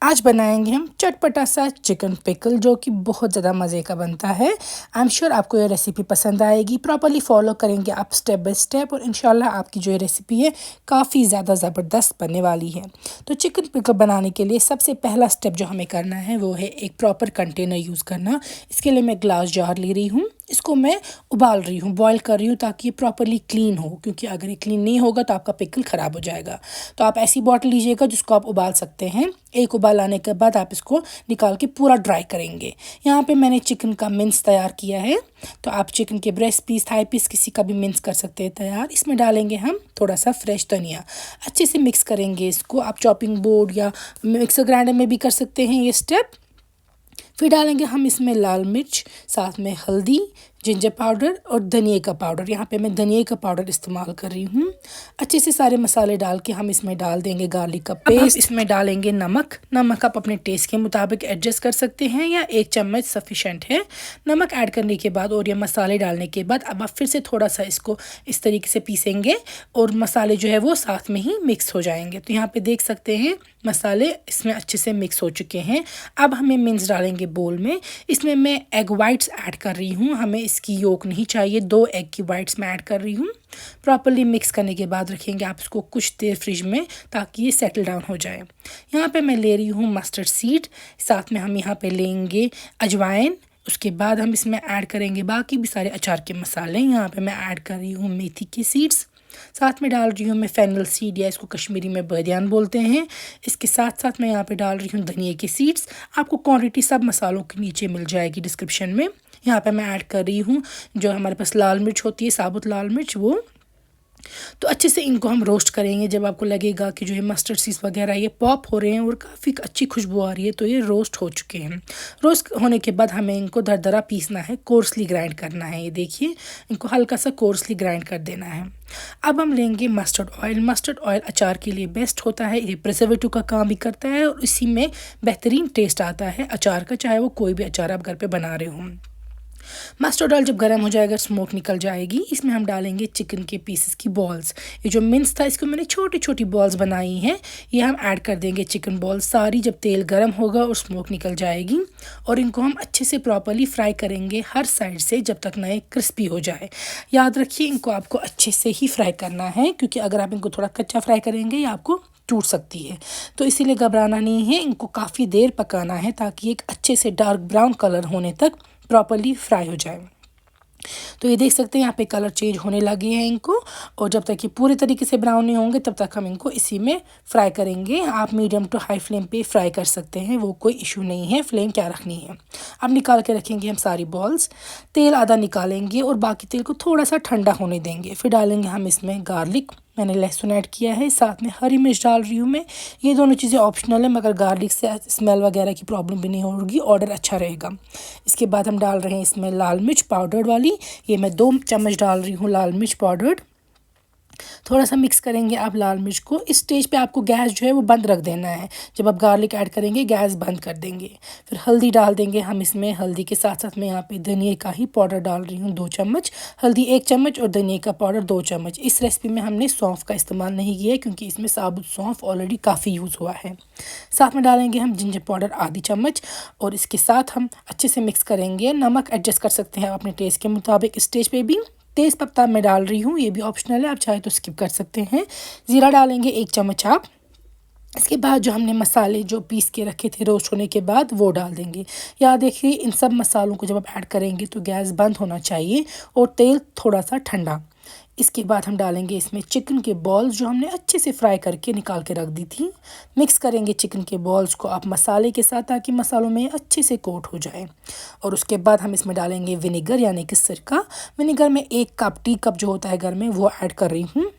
आज बनाएंगे हम चटपटा सा चिकन पिकल जो कि बहुत ज़्यादा मज़े का बनता है। आई एम श्योर आपको ये रेसिपी पसंद आएगी। प्रॉपर्ली फॉलो करेंगे आप स्टेप बाय स्टेप और इंशाल्लाह आपकी जो ये रेसिपी है काफ़ी ज़्यादा ज़बरदस्त बनने वाली है। तो चिकन पिकल बनाने के लिए सबसे पहला स्टेप जो हमें करना है वो है एक प्रॉपर कंटेनर यूज़ करना। इसके लिए मैं ग्लास जार ले रही हूँ, इसको मैं उबाल रही हूँ, बॉईल कर रही हूँ ताकि ये प्रॉपर्ली क्लीन हो, क्योंकि अगर ये क्लीन नहीं होगा तो आपका पिकल ख़राब हो जाएगा। तो आप ऐसी बॉटल लीजिएगा जिसको आप उबाल सकते हैं। एक उबाल आने के बाद आप इसको निकाल के पूरा ड्राई करेंगे। यहाँ पे मैंने चिकन का मिन्स तैयार किया है, तो आप चिकन के ब्रेस्ट पीस, थाई पीस किसी का भी मिन्स कर सकते हैं तैयार। इसमें डालेंगे हम थोड़ा सा फ्रेश धनिया, अच्छे से मिक्स करेंगे इसको। आप चॉपिंग बोर्ड या मिक्सर ग्राइंडर में भी कर सकते हैं ये स्टेप। फिर डालेंगे हम इसमें लाल मिर्च, साथ में हल्दी, जिंजर पाउडर और धनिया का पाउडर। यहाँ पे मैं धनिया का पाउडर इस्तेमाल कर रही हूँ। अच्छे से सारे मसाले डाल के हम इसमें डाल देंगे गार्लिक का पेस्ट। इसमें डालेंगे नमक आप अपने टेस्ट के मुताबिक एडजस्ट कर सकते हैं या 1 चम्मच सफिशेंट है। नमक ऐड करने के बाद और ये मसाले डालने के बाद अब आप फिर से थोड़ा सा इसको इस तरीके से पीसेंगे और मसाले जो है वो साथ में ही मिक्स हो जाएंगे। तो यहाँ पे देख सकते हैं मसाले इसमें अच्छे से मिक्स हो चुके हैं। अब हमें मिन्स डालेंगे बोल में। इसमें मैं एग वाइट्स ऐड कर रही हूँ, हमें इसकी योक नहीं चाहिए। 2 एग की वाइट्स मैं ऐड कर रही हूँ। प्रॉपर्ली मिक्स करने के बाद रखेंगे आप इसको कुछ देर फ्रिज में ताकि ये सेटल डाउन हो जाए। यहाँ पे मैं ले रही हूँ मस्टर्ड सीड, साथ में हम यहाँ पे लेंगे अजवाइन। उसके बाद हम इसमें ऐड करेंगे बाकी भी सारे अचार के मसाले। यहाँ पे मैं ऐड कर रही हूँ मेथी की सीड्स, साथ में डाल रही हूँ मैं फेनल सीड या इसको कश्मीरी में बदियान बोलते हैं। इसके साथ साथ मैं यहाँ पे डाल रही हूँ धनिया की सीड्स। आपको क्वांटिटी सब मसालों के नीचे मिल जाएगी डिस्क्रिप्शन में। यहाँ पे मैं ऐड कर रही हूँ जो हमारे पास लाल मिर्च होती है, साबुत लाल मिर्च, वो। तो अच्छे से इनको हम रोस्ट करेंगे। जब आपको लगेगा कि जो है मस्टर्ड सीड्स वगैरह ये पॉप हो रहे हैं और काफ़ी अच्छी खुशबू आ रही है, तो ये रोस्ट हो चुके हैं। रोस्ट होने के बाद हमें इनको दरदरा पीसना है, कोर्सली ग्राइंड करना है। ये देखिए, इनको हल्का सा कोर्सली ग्राइंड कर देना है। अब हम लेंगे मस्टर्ड ऑयल। मस्टर्ड ऑयल अचार के लिए बेस्ट होता है, ये प्रिजर्वेटिव का काम भी करता है और इसी में बेहतरीन टेस्ट आता है अचार का, चाहे वो कोई भी अचार आप घर पे बना रहे हो। मस्टर्ड ऑयल जब गर्म हो जाएगा, स्मोक निकल जाएगी, इसमें हम डालेंगे चिकन के पीसेस की बॉल्स। ये जो मिन्स था इसको मैंने छोटी छोटी बॉल्स बनाई हैं, ये हम ऐड कर देंगे चिकन बॉल्स सारी। जब तेल गर्म होगा और स्मोक निकल जाएगी और इनको हम अच्छे से प्रॉपर्ली फ्राई करेंगे हर साइड से जब तक ना ये क्रिस्पी हो जाए। याद रखिए इनको आपको अच्छे से ही फ्राई करना है, क्योंकि अगर आप इनको थोड़ा कच्चा फ्राई करेंगे या आपको टूट सकती है। तो इसीलिए घबराना नहीं है, इनको काफ़ी देर पकाना है ताकि एक अच्छे से डार्क ब्राउन कलर होने तक प्रॉपर्ली फ्राई हो जाए। तो ये देख सकते हैं यहाँ पे कलर चेंज होने लगे हैं इनको, और जब तक ये पूरे तरीके से ब्राउन नहीं होंगे तब तक हम इनको इसी में फ्राई करेंगे। आप मीडियम टू हाई फ्लेम पे फ्राई कर सकते हैं, वो कोई इशू नहीं है, फ्लेम क्या रखनी है। अब निकाल के रखेंगे हम सारी बॉल्स। तेल आधा निकालेंगे और बाकी तेल को थोड़ा सा ठंडा होने देंगे। फिर डालेंगे हम इसमें गार्लिक, मैंने लहसुन ऐड किया है, साथ में हरी मिर्च डाल रही हूँ मैं। ये दोनों चीज़ें ऑप्शनल है, मगर गार्लिक से स्मेल वगैरह की प्रॉब्लम भी नहीं होगी, ऑर्डर अच्छा रहेगा। इसके बाद हम डाल रहे हैं इसमें लाल मिर्च पाउडर वाली, ये मैं 2 चम्मच डाल रही हूँ लाल मिर्च पाउडर। थोड़ा सा मिक्स करेंगे आप लाल मिर्च को। इस स्टेज पे आपको गैस जो है वो बंद रख देना है। जब आप गार्लिक ऐड करेंगे गैस बंद कर देंगे। फिर हल्दी डाल देंगे हम इसमें। हल्दी के साथ साथ मैं यहाँ पे धनिया का ही पाउडर डाल रही हूँ 2 चम्मच, हल्दी 1 चम्मच और धनिया का पाउडर 2 चम्मच। इस रेसिपी में हमने सौंफ का इस्तेमाल नहीं किया है क्योंकि इसमें साबुत सौंफ ऑलरेडी काफ़ी यूज़ हुआ है। साथ में डालेंगे हम जिंजर पाउडर आधी चम्मच और इसके साथ हम अच्छे से मिक्स करेंगे। नमक एडजस्ट कर सकते हैं अपने टेस्ट के मुताबिक। इस स्टेज पे भी तेज़ पत्ता मैं डाल रही हूँ, ये भी ऑप्शनल है, आप चाहे तो स्किप कर सकते हैं। ज़ीरा डालेंगे 1 चम्मच आप। इसके बाद जो हमने मसाले जो पीस के रखे थे रोस्ट होने के बाद वो डाल देंगे। याद देखिए इन सब मसालों को जब आप ऐड करेंगे तो गैस बंद होना चाहिए और तेल थोड़ा सा ठंडा। इसके बाद हम डालेंगे इसमें चिकन के बॉल्स जो हमने अच्छे से फ्राई करके निकाल के रख दी थी। मिक्स करेंगे चिकन के बॉल्स को आप मसाले के साथ ताकि मसालों में अच्छे से कोट हो जाए। और उसके बाद हम इसमें डालेंगे विनेगर यानी कि सिरका। विनेगर में 1 कप टी कप जो होता है घर में वो ऐड कर रही हूँ।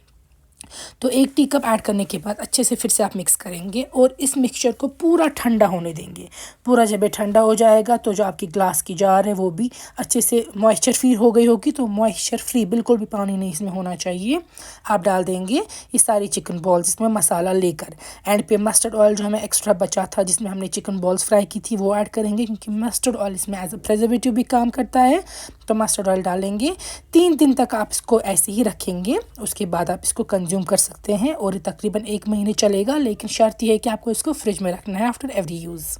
तो 1 टी कप ऐड करने के बाद अच्छे से फिर से आप मिक्स करेंगे और इस मिक्सचर को पूरा ठंडा होने देंगे। पूरा जब ये ठंडा हो जाएगा तो जो आपकी ग्लास की जार है वो भी अच्छे से मॉइस्चर फ्री हो गई होगी। तो मॉइस्चर फ्री, बिल्कुल भी पानी नहीं इसमें होना चाहिए। आप डाल देंगे ये सारी चिकन बॉल्स इसमें मसाला लेकर। एंड पे मस्टर्ड ऑयल जो हमें एक्स्ट्रा बचा था जिसमें हमने चिकन बॉल्स फ्राई की थी वो ऐड करेंगे, क्योंकि मस्टर्ड ऑयल इसमें एज अ प्रिजर्वेटिव भी काम करता है। तो मस्टर्ड ऑयल डालेंगे। 3 दिन तक आप इसको ऐसे ही रखेंगे, उसके बाद आप इसको कंज्यूम कंज्यूम कर सकते हैं और ये तकरीबन 1 महीने चलेगा, लेकिन शर्त यह है कि आपको इसको फ्रिज में रखना है आफ्टर एवरी यूज़।